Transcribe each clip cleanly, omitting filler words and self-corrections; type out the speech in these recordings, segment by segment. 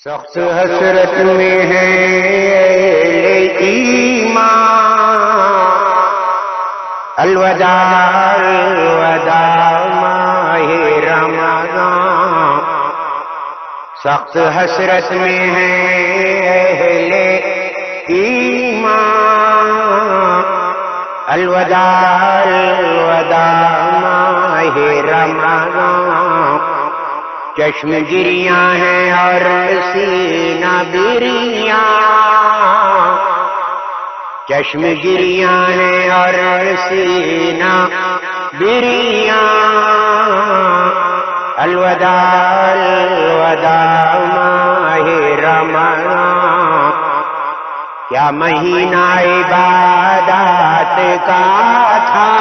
سخت حسرت میں ہے اہل ایمان، الوداع الوداع ماہ رمضان۔ سخت حسرت میں ہے اہل ایمان، الوداع الوداع ماہ رمضان۔ چشم گریاں ہیں اور سینہ بریاں، چشم گریاں ہیں اور سینہ بریاں۔ الوداع الوداع ماہ رمضان، کیا مہینہ عبادات کا تھا،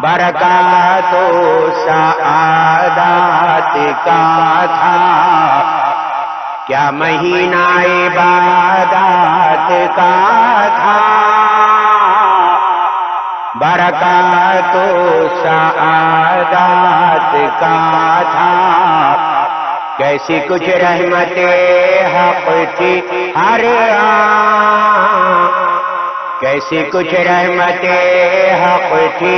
برکات و سعادات کا تھا۔ کیا مہینہ عبادات کا تھا، برکات و سعادات کا تھا۔ کیسی کچھ رحمت حق تھی ہر آن، کیسی کچھ رحمت حق تھی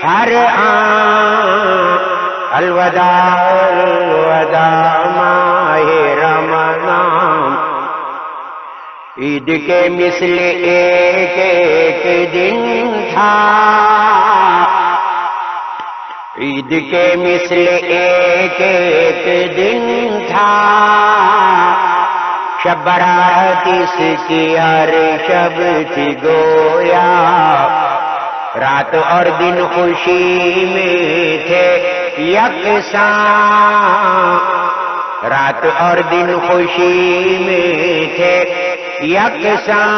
ہر آن۔ الوداع الوداع ماہ رمضان، عید کے مثل ایک ایک دن تھا، عید کے مثل ایک ایک دن تھا۔ شب برات اس کی ہر شب تھی گویا، رات اور دن خوشی میں تھے یکساں، رات اور دن خوشی میں تھے یکساں۔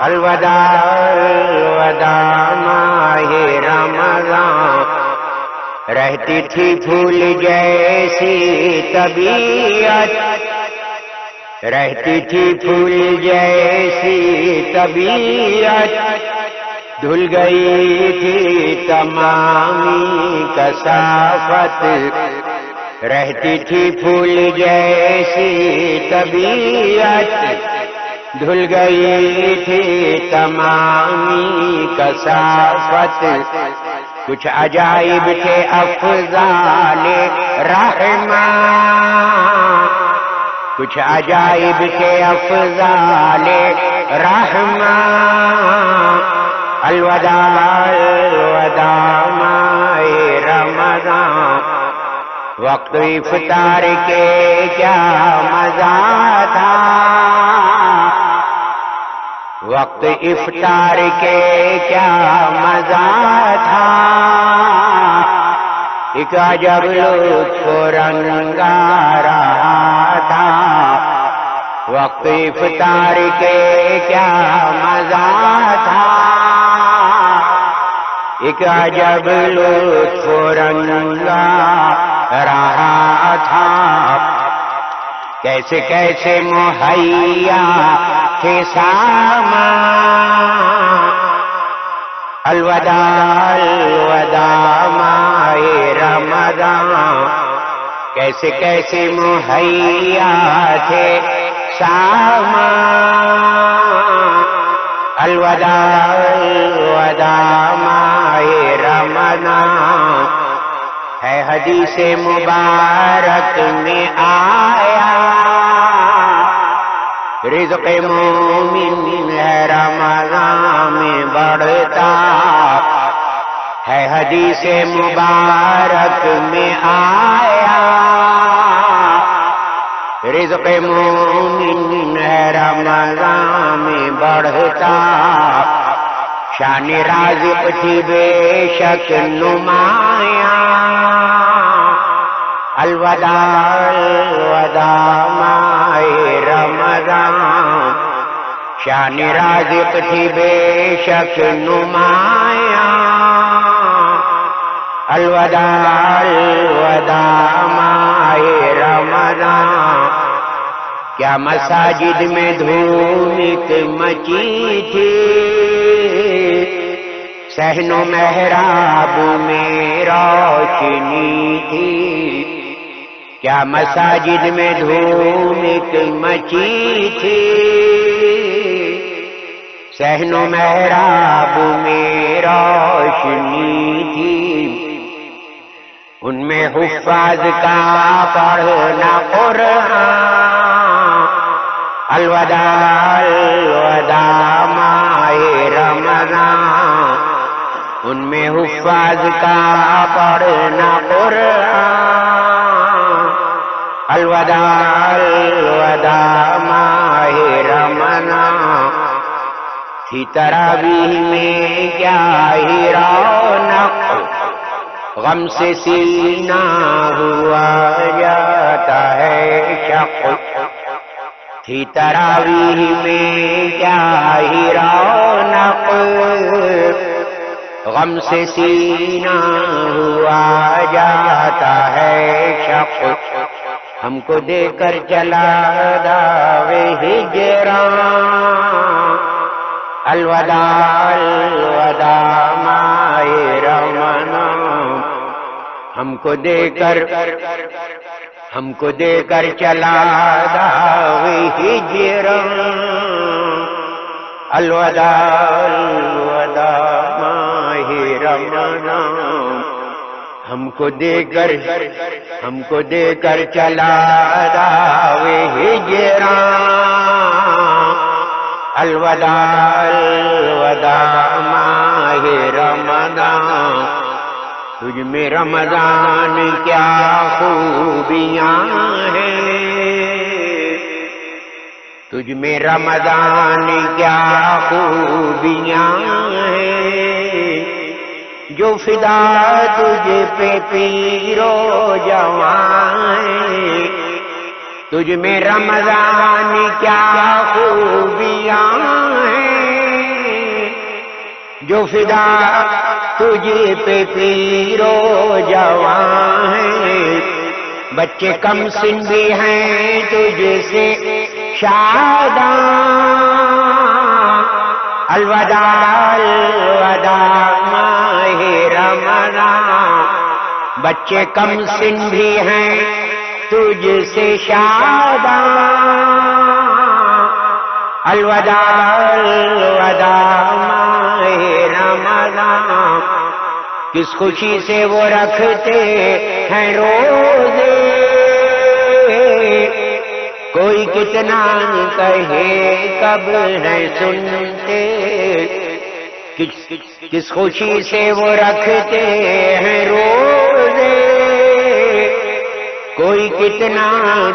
الوداع الوداع ماہ رمضان، رہتی تھی پھول جیسی طبیعت، رہتی تھی پھول جیسی طبیعت، دھل گئی تھی تمامی کثافت، رہتی تھی پھول جیسی طبیعت، دھل گئی تھی تمامی کثافت۔ کچھ عجائب تھے افضال رحمان، کچھ عجائب تھے افضال رحمان۔ الوداع الوداع ماہ رمضان، وقت افطار کے کیا مزہ تھا، وقت افطار کے کیا مزہ تھا۔ ایک عجب لطف رنگا رہا تھا، وقت افطار کے کیا مزہ تھا۔ ایک عجب لطف رنگا رہا تھا، کیسے کیسے مہیا تھے سامان۔ الوداع الوداع ماہ رمضان، کیسے کیسے مہیا تھے سامان۔ الوداع الوداع ماہ رمضان، ہے حدیث مبارک میں آیا، رزق مومن ہے رمضان میں بڑھتا، ہے حدیث مبارک میں آیا، رزق مومن ہے رمضان میں بڑھتا۔ شان رازق تھی بے شک نمایاں، الوداع الوداع ماہ رمضان، شان رازق تھی بے شک نمایاں۔ الوداع الوداع ماہ رمضان، کیا مساجد میں دھوم مچی تھی، صحن و محراب میں روشنی تھی، کیا مساجد میں دھوم ایک مچی تھی، صحن و محراب میں روشنی تھی، ان میں حفاظ کا پڑھنا قرآن، الوداع الوداع ماہ رمضان، ان میں حفاظ کا پڑھنا قرآن، الوداع الوداع ماہ رمضان، تھی تراویح میں کیا ہی رونق، غم سے سینہ ہوا جاتا ہے شق، تھی تراویح میں کیا ہی رونق، غم سے سینہ ہوا جاتا ہے شق، ہم کو دے کر چلا دعوے ہجران، الوداع الوداع ماہ رمضان، ہم کو دے کر چلا دعوے ہجران، الوداع الوداع ماہ رمضان، ہم کو دے کر چلا دعوے ہجران، الوداع الوداع ماہ رمضان، تجھ میں رمضان کیا خوبیاں ہیں، تجھ میں رمضان کیا خوبیاں ہیں، جو فدا تجھ پہ پیر و جوان ہیں، تجھ میں رمضان کیا خوبیاں ہیں، جو فدا تجھ پہ پیر و جوان ہیں، بچے کم سن بھی ہیں تجھ سے شاداں، الوداع الوداع ماہ رمضان، بچے کم سن بھی ہیں تجھ سے شاداں، الوداع الوداع ماہ رمضان، کس خوشی سے وہ رکھتے ہیں روزے، کوئی کتنا کہے کب ہے سنتے، کس خوشی سے وہ رکھتے ہیں روزے، کوئی کتنا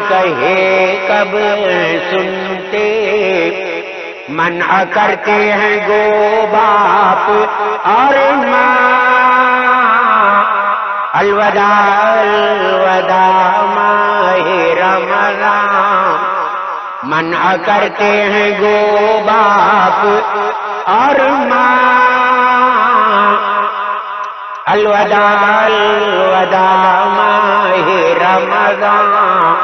کہے کب سنتے، منع کرتے ہیں گو باپ اور ماں، الوداع الوداع ماہ رمضان، منع کرتے ہیں گو باپ اور ماں، الوداع الوداع ماہ رمضان،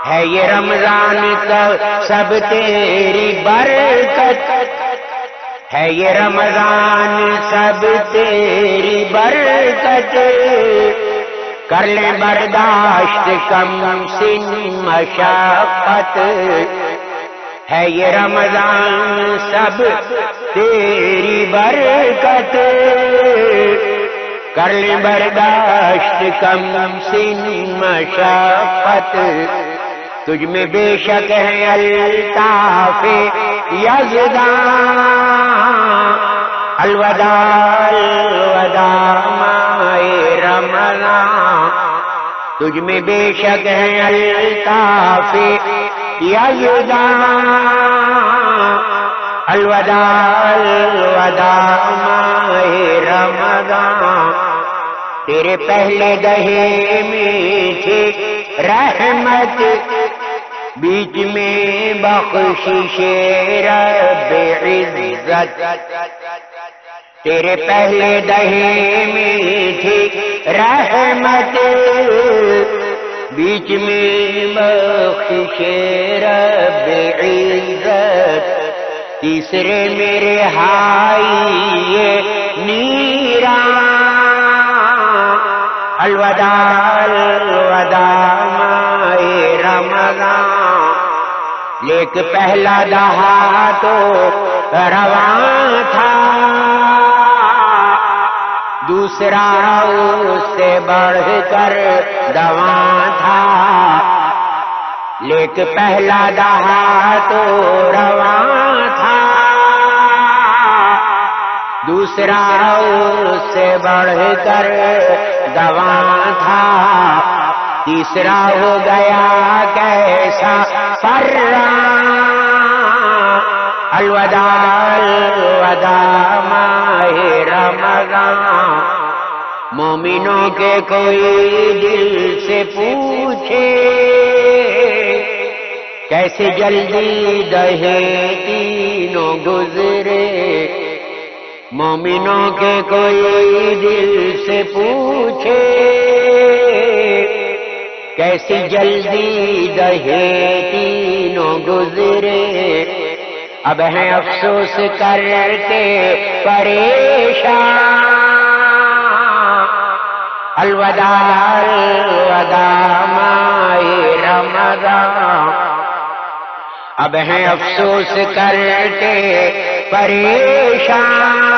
ہے یہ رمضان کا سب تیری برکت، ہے یہ رمضان سب تیری برکت، کر لیں برداشت کم سن مشقت، ہے یہ رمضان سب تیری برکت، کر لیں برداشت کم سن مشقت، تجھ میں بے شک ہے الطاف یزدان، الوداع الوداع ماہ رمضان، تجھ میں بے شک ہے الطاف یزدان، الوداع الوداع ماہ رمضان، تیرے پہلے دہے میں تھی رحمت، بیچ میں بخشش رب عزت، تیرے پہلے دہے میں تھی رحمت، بیچ میں بخشش رب عزت، تیسرے میرے ہائی یہ نیران، الوداع الوداع ماہ رمضان، لیک پہلا دہا تو رواں تھا، دوسرا اس سے بڑھ کر دواں تھا، لیک پہلا دہا تو رواں تھا، دوسرا اس سے بڑھ کر دواں تھا، تیسرا ہو گیا کیسا فرّاں، الوداع الوداع ماہ رمضان۔ مومنوں کے کوئی دل سے پوچھے، کیسے جلدی دہے تینوں گزرے، مومنوں کے کوئی دل سے پوچھے، کیسی جلدی دہے تینوں گزرے، اب ہیں افسوس کر کے پریشان، الوداع الوداع ماہ رمضان، اب ہیں افسوس کر کے پریشان،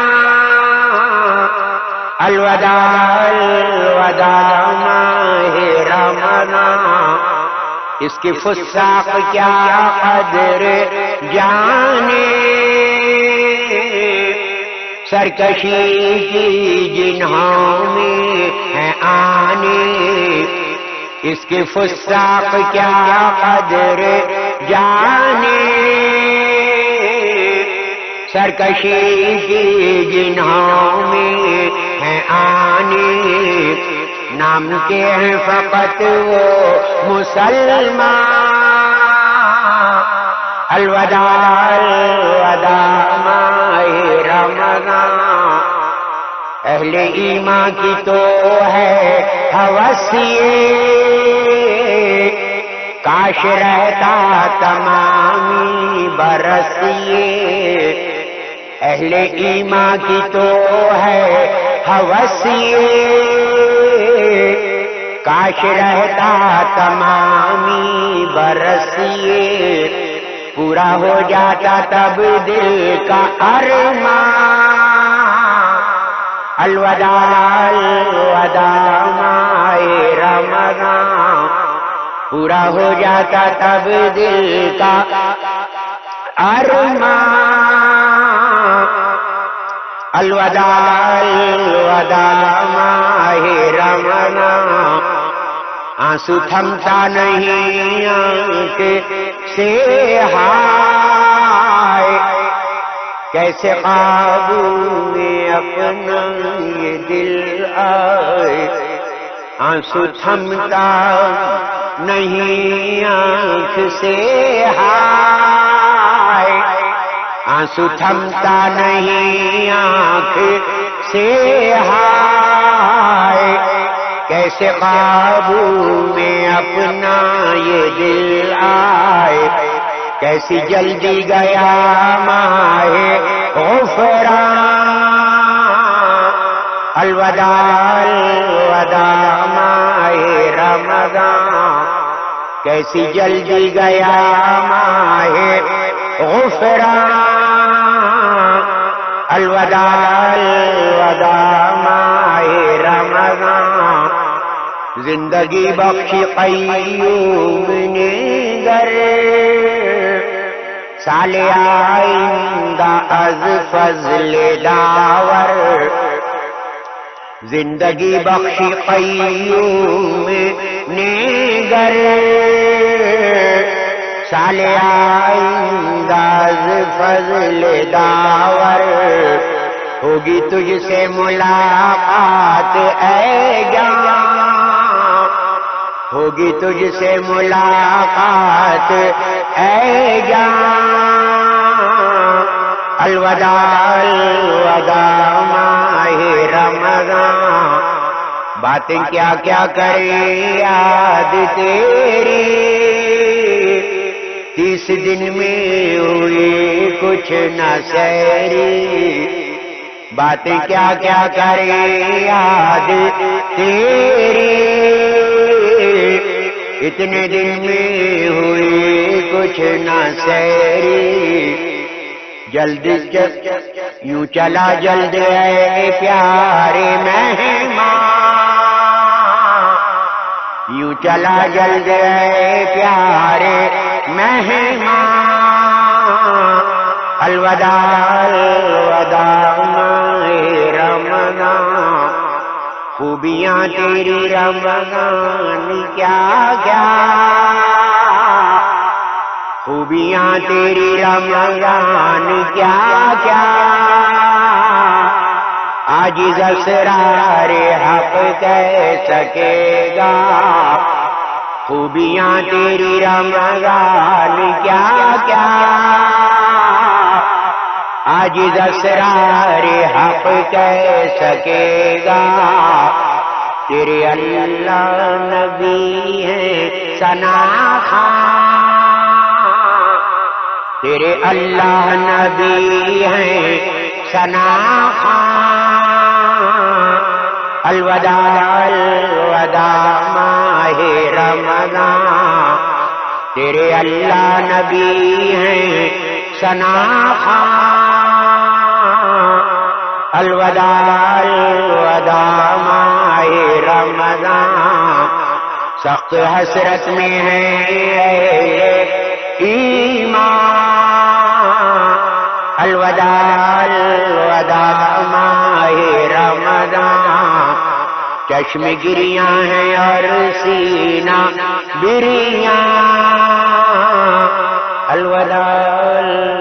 الوداع الوداع ماہ رمضان، اس کی فساق کیا قدر جانے، سرکشی کی جنہوں میں ہے آنے، اس کی فساق کیا قدر جانے، سرکشی کی جنہوں میں ہے آنے، نام کے ہیں فقط وہ مسلمان، الوداع الوداع ماہ رمضان، اہل ایمان کی تو ہے ہوس یہ، کاش رہتا تمامی برس یہ، اہل ایمان کی تو ہے ہوس یہ، کاش رہتا تمامی برس یہ، پورا ہو جاتا تب دل کا ارمان، الوداع الوداع ماہ رمضان، پورا ہو جاتا تب دل کا ارمان، الوداع الوداع ماہ رمضان، آنسو تھمتا نہیں آنکھ سے ہائے، کیسے قابو میں اپنا یہ دل آئے، آنسو تھمتا نہیں آنکھ سے ہائے، آنسو تھمتا نہیں آنکھ سے ہائے، کیسے قابو میں اپنا یہ دل آئے، کیسی جلدی گیا ماہ غفران، الوداع الوداع ماہ رمضان، کیسی جلدی گیا ماہ غفران، الوداع الوداع ماہ رمضان، زندگی بخشی قیوم نے گر، سال آئندہ از فضل داور، زندگی بخشی قیوم نے گر، سال آئندہ از فضل داور، ہوگی تجھ سے ملاقات اے جان، ہوگی تجھ سے ملاقات اے جان، الوداع الوداع ماہ رمضان، باتیں کیا کیا کریں یاد تیری، 30 دن میں ہوئی کچھ نہ سیری، باتیں کیا کیا کریں یاد تیری، اتنے دن میں ہوئی کچھ نہ سیری، جلد یوں چلا جلد اے پیارے مہمان، یوں چلا جلد اے پیارے مہمان، الوداع الوداع ماہ رمضان، خوبیاں تیری رمضان کیا کیا، خوبیاں تیری رمضان کیا کیا، عاجز اسرار حق کہہ سکے گا، خوبیاں تیری رمضان کیا کیا، عاجز اسرار حق کہہ سکے گا، تیرے اللہ نبی ہیں ثنا خواں، تیرے اللہ نبی ہیں ثنا خواں، الوداع الوداع ماہ رمضان، تیرے اللہ نبی ہیں ثنا خواں، الوداع الوداع ماہ رمضان، سخت حسرت میں ہے ایمان، الوداع الوداع ماہ رمضان، چشم گریاں ہیں اور سینہ بریاں، الوداع